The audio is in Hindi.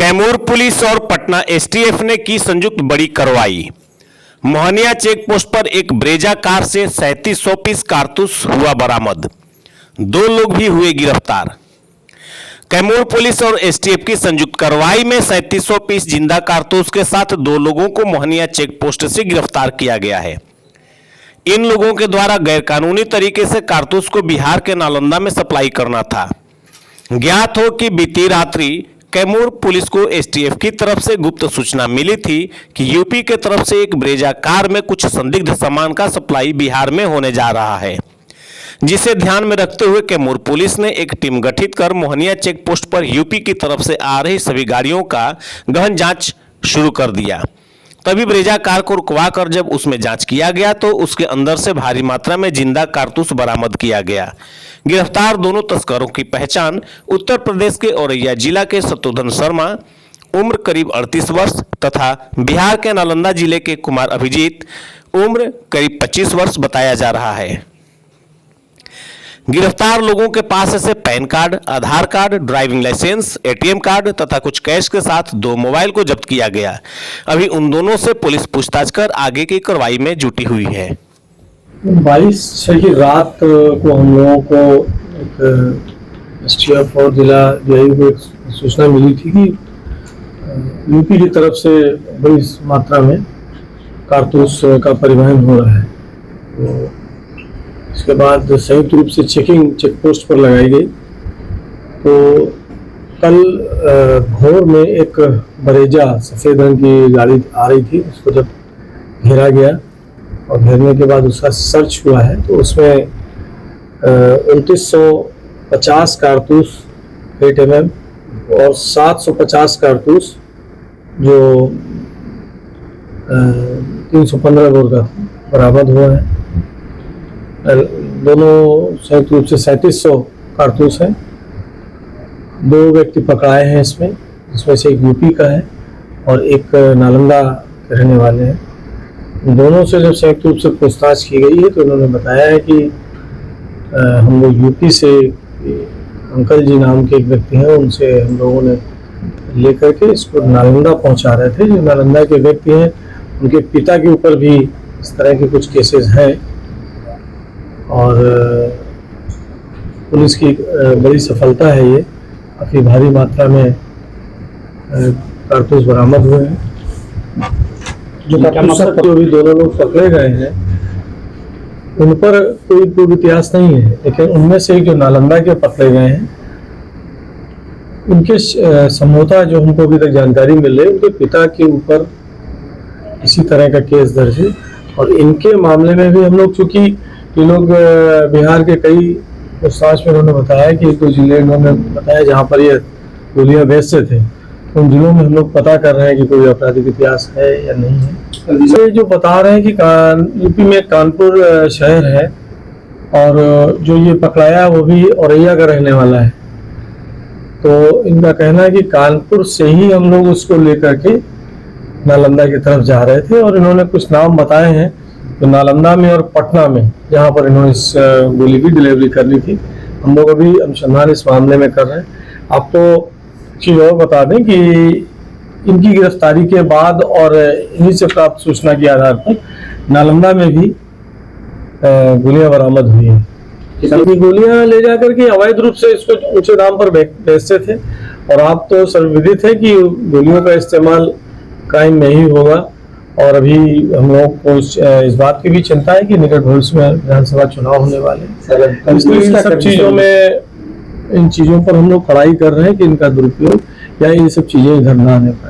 कैमूर पुलिस और पटना एसटीएफ ने की संयुक्त बड़ी कार्रवाई। मोहनिया चेक पोस्ट पर एक ब्रेजा कार से 3700 पीस कारतूस हुआ बरामद। 2 लोग भी हुए गिरफ्तार। कैमूर पुलिस और एसटीएफ की संयुक्त कार्रवाई में 3700 पीस जिंदा कारतूस के साथ 2 लोगों को मोहनिया चेक पोस्ट से गिरफ्तार किया गया है। इन लोगों के द्वारा गैरकानूनी तरीके से कारतूस को बिहार के नालंदा में सप्लाई करना था। ज्ञात हो कि बीती रात्रि कैमूर पुलिस को एसटीएफ की तरफ से गुप्त सूचना मिली थी कि यूपी के तरफ से एक ब्रेजा कार में कुछ संदिग्ध सामान का सप्लाई बिहार में होने जा रहा है, जिसे ध्यान में रखते हुए कैमूर पुलिस ने एक टीम गठित कर मोहनिया चेक पोस्ट पर यूपी की तरफ से आ रही सभी गाड़ियों का गहन जांच शुरू कर दिया। तभी ब्रेजा कार को रुकवाकर जब उसमें जांच किया गया तो उसके अंदर से भारी मात्रा में जिंदा कारतूस बरामद किया गया। गिरफ्तार दोनों तस्करों की पहचान उत्तर प्रदेश के औरैया जिला के शत्रुघ्न शर्मा उम्र करीब 38 वर्ष तथा बिहार के नालंदा जिले के कुमार अभिजीत उम्र करीब 25 वर्ष बताया जा रहा है। गिरफ्तार लोगों के पास से PAN card, Aadhaar card, driving licence, ATM card तथा कुछ कैश के साथ 2 मोबाइल को जब्त किया गया। अभी उन दोनों से पुलिस पूछताछ कर आगे की कार्रवाई में जुटी हुई है। 22 की रात को हम लोगों को एसटीएफ और जिला जेआई को एक सूचना मिली थी कि यूपी की तरफ से बड़ी मात्रा में कारतूस का परिवहन हो रहा है। तो इसके बाद संयुक्त रूप से चेक पोस्ट पर लगाई गई। तो कल भोर में एक ब्रेजा सफ़ेद रंग की गाड़ी आ रही थी, उसको जब घेरा गया और घेरने के बाद उसका सर्च हुआ है तो उसमें 2950 कारतूस 8 mm और 750 कारतूस जो 315 बोर का बरामद हुआ है। दोनों संयुक्त रूप से 3700 कारतूस हैं। 2 व्यक्ति पकड़ाए हैं इसमें से एक यूपी का है और एक नालंदा के रहने वाले हैं। दोनों से जब संयुक्त रूप से पूछताछ की गई है तो उन्होंने बताया है कि हम लोग यूपी से अंकल जी नाम के एक व्यक्ति हैं, उनसे हम लोगों ने लेकर के इसको नालंदा पहुंचा रहे थे। जो नालंदा के व्यक्ति हैं उनके पिता के ऊपर भी इस तरह के कुछ केसेस हैं और पुलिस की बड़ी सफलता है ये। काफ़ी भारी मात्रा में कारतूस बरामद हुए हैं। जो भी दोनों लोग पकड़े गए हैं उन पर कोई पूर्व इतिहास नहीं है, लेकिन उनमें से जो नालंदा के पकड़े गए हैं उनके संभवतः जो हमको अभी तक जानकारी मिल रही है उनके पिता के ऊपर इसी तरह का केस दर्ज है। और इनके मामले में भी हम लोग, चूँकि ये लोग बिहार के कई पूछताछ में उन्होंने बताया कि 2 जिले इन्होंने बताया जहाँ पर ये गोलियाँ बेचते थे, उन जिलों में हम लोग पता कर रहे हैं कि कोई आपराधिक इतिहास है या नहीं है। ये जो बता रहे हैं कि यूपी में कानपुर शहर है और जो ये पकड़ाया वो भी औरैया का रहने वाला है। तो इनका कहना है कि कानपुर से ही हम लोग उसको लेकर के नालंदा की तरफ जा रहे थे और इन्होंने कुछ नाम बताए हैं तो नालंदा में और पटना में, जहाँ पर इन्होंने इस गोली की डिलीवरी करनी थी। हम लोग अभी अनुसंधान इस मामले में कर रहे हैं। आपको चीज़ और बता दें कि इनकी गिरफ्तारी के बाद और इन्हीं से प्राप्त सूचना के आधार पर नालंदा में भी गोलियां बरामद हुई हैं। सभी गोलियां ले जाकर के अवैध रूप से इसको ऊंचे दाम पर बेचते थे और आप तो सर्वविदित है कि गोलियों का इस्तेमाल क्राइम में ही होगा। और अभी हम लोग को इस बात की भी चिंता है कि निकट भविष्य में विधानसभा चुनाव होने वाले हैं, इसलिए इन सब चीज़ों में, इन चीज़ों पर हम लोग कड़ाई कर रहे हैं कि इनका दुरुपयोग या ये सब चीज़ें इधर ना आने पाए।